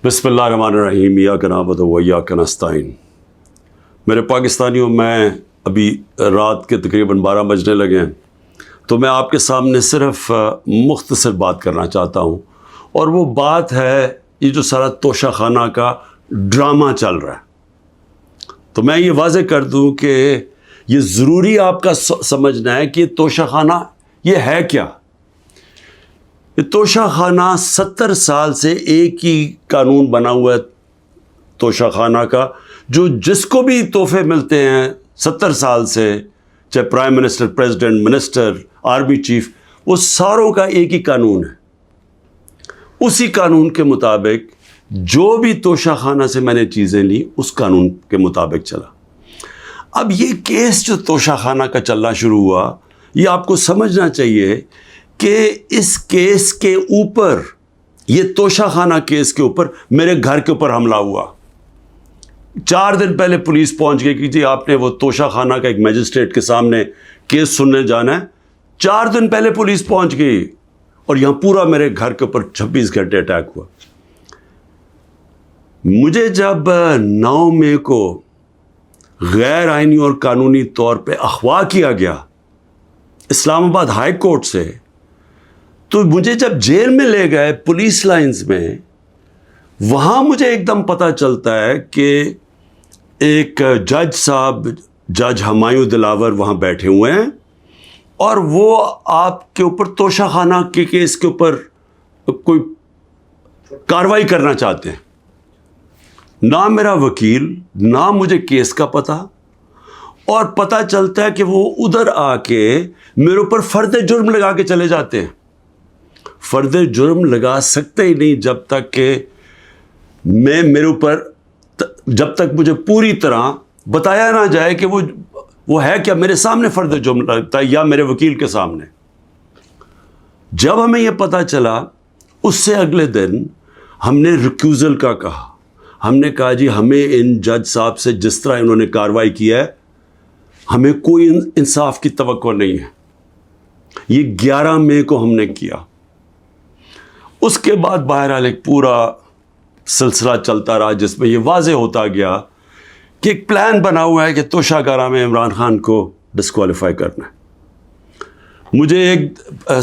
بسم اللہ الرحمن الرحیم ایاک نعبد و ایاک نستعین۔ میرے پاکستانیوں، میں ابھی رات کے تقریباً 12 بجنے لگے ہیں، تو میں آپ کے سامنے صرف مختصر بات کرنا چاہتا ہوں، اور وہ بات ہے یہ جو سارا توشہ خانہ کا ڈرامہ چل رہا ہے۔ تو میں یہ واضح کر دوں کہ یہ ضروری آپ کا سمجھنا ہے کہ یہ توشہ خانہ یہ ہے کیا۔ یہ توشہ خانہ 70 سال سے ایک ہی قانون بنا ہوا ہے توشہ خانہ کا، جو جس کو بھی تحفے ملتے ہیں 70 سال سے، چاہے prime minister, president, minister, army chief, وہ ساروں کا ایک ہی قانون ہے۔ اسی قانون کے مطابق جو بھی توشہ خانہ سے میں نے چیزیں لی، اس قانون کے مطابق چلا۔ اب یہ کیس جو توشہ خانہ کا چلنا شروع ہوا، یہ آپ کو سمجھنا چاہیے کہ اس کیس کے اوپر، یہ توشہ خانہ کیس کے اوپر میرے گھر کے اوپر حملہ ہوا۔ 4 دن پہلے پولیس پہنچ گئی کہ جی آپ نے وہ توشہ خانہ کا ایک میجسٹریٹ کے سامنے کیس سننے جانا ہے۔ 4 دن پہلے پولیس پہنچ گئی، اور یہاں پورا میرے گھر کے اوپر 26 گھنٹے اٹیک ہوا۔ مجھے جب 9 مئی کو غیر آئینی اور قانونی طور پہ اغوا کیا گیا اسلام آباد ہائی کورٹ سے، تو مجھے جب جیل میں لے گئے پولیس لائنز میں، وہاں مجھے ایک دم پتہ چلتا ہے کہ ایک جج صاحب، جج ہمایوں دلاور وہاں بیٹھے ہوئے ہیں، اور وہ آپ کے اوپر توشہ خانہ کے کیس کے اوپر کوئی کارروائی کرنا چاہتے ہیں۔ نہ میرا وکیل، نہ مجھے کیس کا پتہ، اور پتہ چلتا ہے کہ وہ ادھر آ کے میرے اوپر فرد جرم لگا کے چلے جاتے ہیں۔ فرد جرم لگا سکتے ہی نہیں جب تک کہ میرے اوپر، جب تک مجھے پوری طرح بتایا نہ جائے کہ وہ ہے کیا، میرے سامنے فرد جرم لگتا ہے یا میرے وکیل کے سامنے۔ جب ہمیں یہ پتہ چلا، اس سے اگلے دن ہم نے ریکیوزل کا کہا۔ ہم نے کہا جی ہمیں ان جج صاحب سے جس طرح انہوں نے کارروائی کی ہے، ہمیں کوئی انصاف کی توقع نہیں ہے۔ یہ 11 مئی کو ہم نے کیا۔ اس کے بعد بہرحال ایک پورا سلسلہ چلتا رہا، جس میں یہ واضح ہوتا گیا کہ ایک پلان بنا ہوا ہے کہ توشہ خانہ میں عمران خان کو ڈسکوالیفائی کرنا ہے۔ مجھے ایک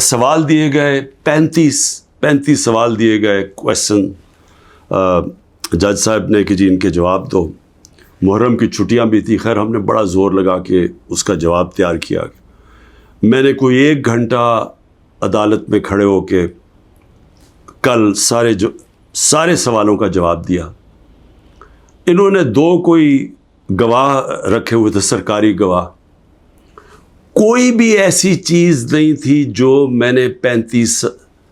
سوال دیے گئے، 35 سوال دیے گئے، کویسچن جج صاحب نے کہ جی ان کے جواب دو۔ محرم کی چھٹیاں بھی تھی، خیر ہم نے بڑا زور لگا کے اس کا جواب تیار کیا۔ میں نے کوئی 1 گھنٹہ عدالت میں کھڑے ہو کے کل سارے سوالوں کا جواب دیا۔ انہوں نے 2 کوئی گواہ رکھے ہوئے تھے، سرکاری گواہ۔ کوئی بھی ایسی چیز نہیں تھی جو میں نے 35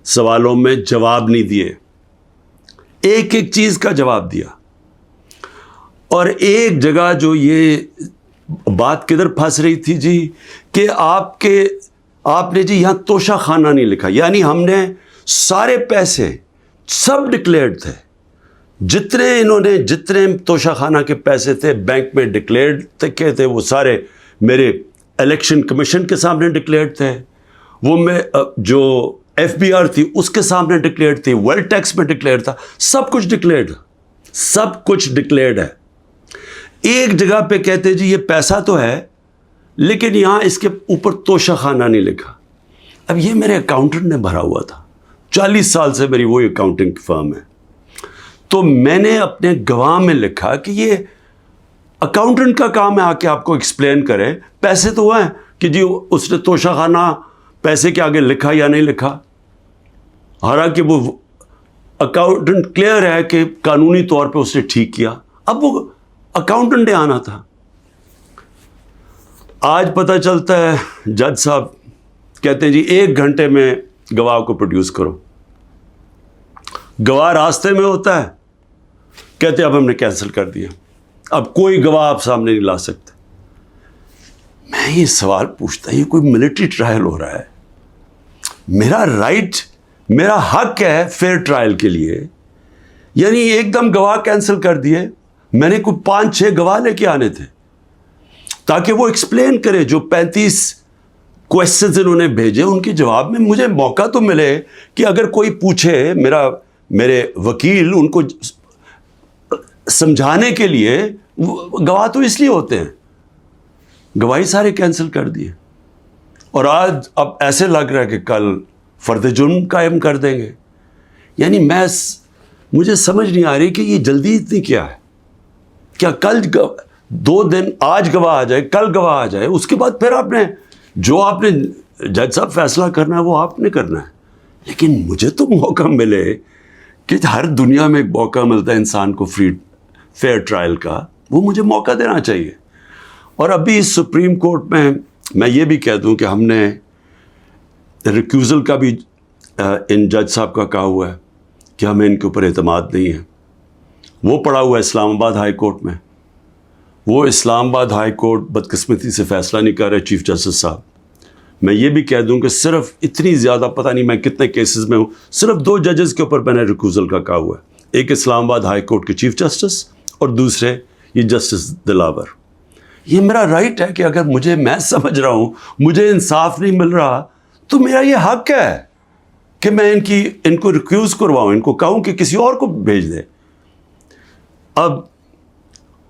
سوالوں میں جواب نہیں دیے، ایک ایک چیز کا جواب دیا۔ اور ایک جگہ جو یہ بات کدھر پھنس رہی تھی جی، کہ آپ نے جی یہاں توشہ خانہ نہیں لکھا، یعنی ہم نے سارے پیسے سب ڈکلیئرڈ تھے، جتنے توشہ خانہ کے پیسے تھے بینک میں ڈکلیئرڈ تھے، وہ سارے میرے الیکشن کمیشن کے سامنے ڈکلیئرڈ تھے، وہ میں جو FBR تھی اس کے سامنے ڈکلیئرڈ تھی، ویلتھ ٹیکس میں ڈکلیئرڈ تھا، سب کچھ ڈکلیئرڈ ہے۔ ایک جگہ پہ کہتے جی یہ پیسہ تو ہے، لیکن یہاں اس کے اوپر توشہ خانہ نہیں لکھا۔ اب یہ میرے اکاؤنٹنٹ نے بھرا ہوا تھا، 40 سال سے میری وہی اکاؤنٹنگ فرم ہے۔ تو میں نے اپنے گواہ میں لکھا کہ یہ اکاؤنٹنٹ کا کام ہے آ کے آپ کو ایکسپلین کرے، پیسے تو ہیں کہ جی اس نے توشہ خانہ پیسے کے آگے لکھا یا نہیں لکھا۔ حالانکہ وہ اکاؤنٹنٹ کلیئر ہے کہ قانونی طور پہ اس نے ٹھیک کیا۔ اب وہ اکاؤنٹنٹ نے آنا تھا۔ آج پتہ چلتا ہے جج صاحب کہتے ہیں جی 1 گھنٹے میں گواہ کو پروڈیوس کرو۔ گواہ راستے میں ہوتا ہے، کہتے اب ہم نے کینسل کر دیا، اب کوئی گواہ آپ سامنے نہیں لا سکتے۔ میں یہ سوال پوچھتا، یہ کوئی ملٹری ٹرائل ہو رہا ہے، میرا رائٹ، میرا حق ہے فیئر ٹرائل کے لیے، یعنی ایک دم گواہ کینسل کر دیے۔ میں نے کوئی 5-6 گواہ لے کے آنے تھے تاکہ وہ ایکسپلین کرے، جو 35 کویسچنز انہوں نے بھیجے ان کے جواب میں مجھے موقع تو ملے کہ اگر کوئی پوچھے، میرے وکیل ان کو سمجھانے کے لیے گواہ تو اس لیے ہوتے ہیں، گواہی سارے کینسل کر دیے، اور آج اب ایسے لگ رہا ہے کہ کل فرد جرم قائم کر دیں گے. یعنی مجھے سمجھ نہیں آ رہی کہ یہ جلدی اتنی کیا ہے. کیا کل 2 دن، آج گواہ آ جائے، کل گواہ آ جائے، اس کے بعد پھر آپ نے جج صاحب فیصلہ کرنا ہے وہ آپ نے کرنا ہے. لیکن مجھے تو موقع ملے کہ ہر دنیا میں ایک موقع ملتا ہے انسان کو فیئر ٹرائل کا، وہ مجھے موقع دینا چاہیے. اور ابھی اس سپریم کورٹ میں یہ بھی کہہ دوں کہ ہم نے ریکیوزل کا بھی ان جج صاحب کا کہا ہوا ہے کہ ہمیں ان کے اوپر اعتماد نہیں ہے. وہ پڑا ہوا ہے اسلام آباد ہائی کورٹ میں. وہ اسلام آباد ہائی کورٹ بدقسمتی سے فیصلہ نہیں کر رہے چیف جسٹس صاحب. میں یہ بھی کہہ دوں کہ صرف اتنی زیادہ پتہ نہیں میں کتنے کیسز میں ہوں، صرف 2 ججز کے اوپر میں نے ریکوزل کا کہا ہوا ہے. ایک اسلام آباد ہائی کورٹ کے چیف جسٹس اور دوسرے یہ جسٹس دلاور. یہ میرا رائٹ ہے کہ اگر میں سمجھ رہا ہوں مجھے انصاف نہیں مل رہا تو میرا یہ حق ہے کہ میں ان کو ریکیوز کرواؤں، ان کو کہوں کہ کسی اور کو بھیج دے. اب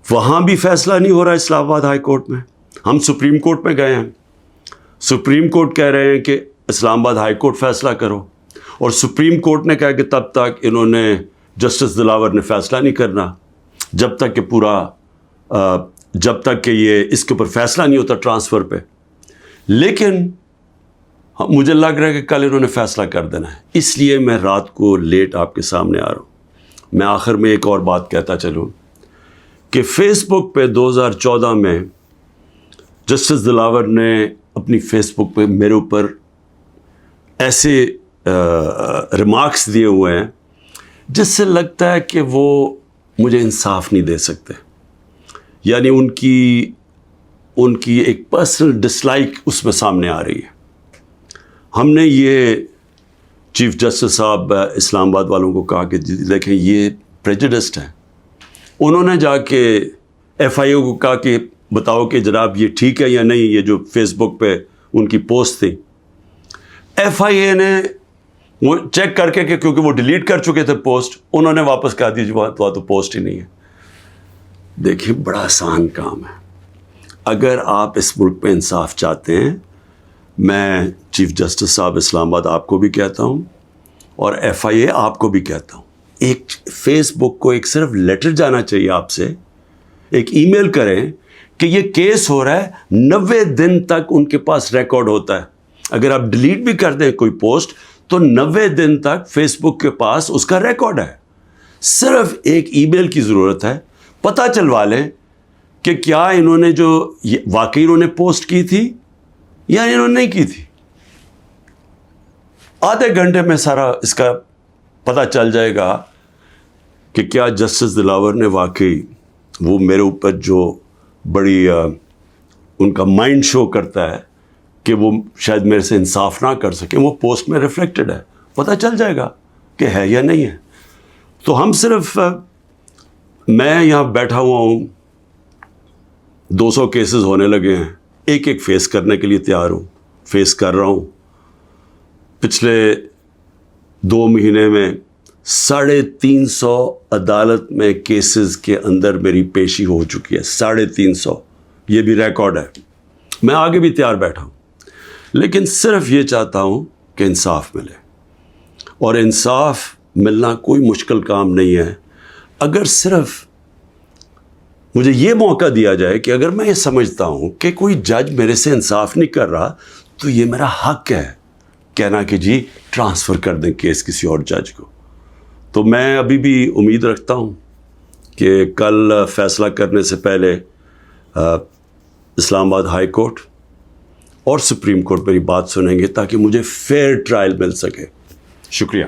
وہاں بھی فیصلہ نہیں ہو رہا اسلام آباد ہائی کورٹ میں. ہم سپریم کورٹ میں گئے ہیں، سپریم کورٹ کہہ رہے ہیں کہ اسلام آباد ہائی کورٹ فیصلہ کرو، اور سپریم کورٹ نے کہا کہ تب تک انہوں نے جسٹس دلاور نے فیصلہ نہیں کرنا جب تک کہ یہ اس کے اوپر فیصلہ نہیں ہوتا ٹرانسفر پہ. لیکن مجھے لگ رہا ہے کہ کل انہوں نے فیصلہ کر دینا ہے، اس لیے میں رات کو لیٹ آپ کے سامنے آ رہا ہوں. میں آخر میں ایک اور بات کہتا چلوں کہ فیس بک پہ 2014 میں جسٹس دلاور نے اپنی فیس بک پہ میرے اوپر ایسے ریمارکس دیے ہوئے ہیں جس سے لگتا ہے کہ وہ مجھے انصاف نہیں دے سکتے. یعنی ان کی ایک پرسنل ڈسلائک اس میں سامنے آ رہی ہے. ہم نے یہ چیف جسٹس صاحب اسلام آباد والوں کو کہا کہ دیکھیں یہ پریجوڈسڈ ہے. انہوں نے جا کے ایف آئی او کو کہا کہ بتاؤ کہ جناب یہ ٹھیک ہے یا نہیں، یہ جو فیس بک پہ ان کی پوسٹ تھی. ایف آئی اے نے وہ چیک کر کے کہ کیونکہ وہ ڈیلیٹ کر چکے تھے پوسٹ، انہوں نے واپس کہا دی وہاں تو پوسٹ ہی نہیں ہے. دیکھیں بڑا آسان کام ہے. اگر آپ اس ملک پہ انصاف چاہتے ہیں، میں چیف جسٹس صاحب اسلام آباد آپ کو بھی کہتا ہوں اور ایف آئی اے آپ کو بھی کہتا ہوں، ایک فیس بک کو ایک صرف لیٹر جانا چاہیے آپ سے، ایک ای میل کریں کہ یہ کیس ہو رہا ہے، 90 دن تک ان کے پاس ریکارڈ ہوتا ہے. اگر آپ ڈیلیٹ بھی کر دیں کوئی پوسٹ تو 90 دن تک فیس بک کے پاس اس کا ریکارڈ ہے. صرف ایک ای میل کی ضرورت ہے، پتہ چلوا لیں کہ کیا انہوں نے جو واقعی انہوں نے پوسٹ کی تھی یا انہوں نے نہیں کی تھی. آدھے گھنٹے میں سارا اس کا پتہ چل جائے گا کہ کیا جسٹس دلاور نے واقعی وہ میرے اوپر جو بڑی ان کا مائنڈ شو کرتا ہے کہ وہ شاید میرے سے انصاف نہ کر سکیں، وہ پوسٹ میں ریفلیکٹڈ ہے. پتہ چل جائے گا کہ ہے یا نہیں ہے. تو ہم صرف میں یہاں بیٹھا ہوا ہوں، 200 کیسز ہونے لگے ہیں، ایک فیس کرنے کے لیے تیار ہوں، فیس کر رہا ہوں. پچھلے 2 مہینے میں 350 عدالت میں کیسز کے اندر میری پیشی ہو چکی ہے. 350، یہ بھی ریکارڈ ہے. میں آگے بھی تیار بیٹھا ہوں، لیکن صرف یہ چاہتا ہوں کہ انصاف ملے. اور انصاف ملنا کوئی مشکل کام نہیں ہے. اگر صرف مجھے یہ موقع دیا جائے کہ اگر میں یہ سمجھتا ہوں کہ کوئی جج میرے سے انصاف نہیں کر رہا تو یہ میرا حق ہے کہنا کہ جی ٹرانسفر کر دیں کیس کسی اور جج کو. تو میں ابھی بھی امید رکھتا ہوں کہ کل فیصلہ کرنے سے پہلے اسلام آباد ہائی کورٹ اور سپریم کورٹ میری بات سنیں گے تاکہ مجھے فیئر ٹرائل مل سکے. شکریہ.